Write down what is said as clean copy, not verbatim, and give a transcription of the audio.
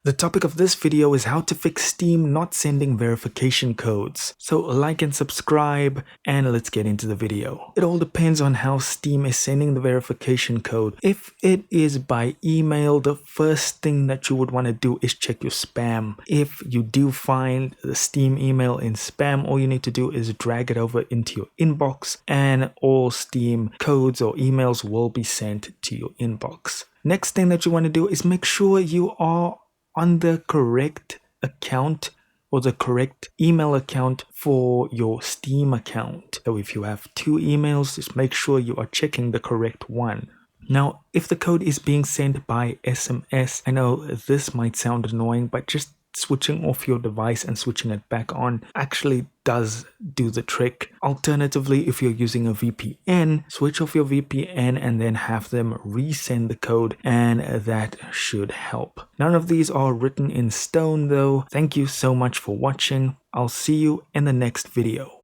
The topic of this video is how to fix Steam not sending verification codes. So like and subscribe and let's get into the video. It all depends on how Steam is sending the verification code. If it is by email, the first thing that you would want to do is check your spam. If you do find the Steam email in spam, all you need to do is drag it over into your inbox and all Steam codes or emails will be sent to your inbox. Next thing that you want to do is make sure you are on the correct account or the correct email account for your Steam account. So if you have two emails, just make sure you are checking the correct one. Now, if the code is being sent by SMS, I know this might sound annoying, but just switching off your device and switching it back on actually does do the trick. Alternatively, if you're using a VPN, switch off your VPN and then have them resend the code, and that should help. None of these are written in stone though. Thank you so much for watching. I'll see you in the next video.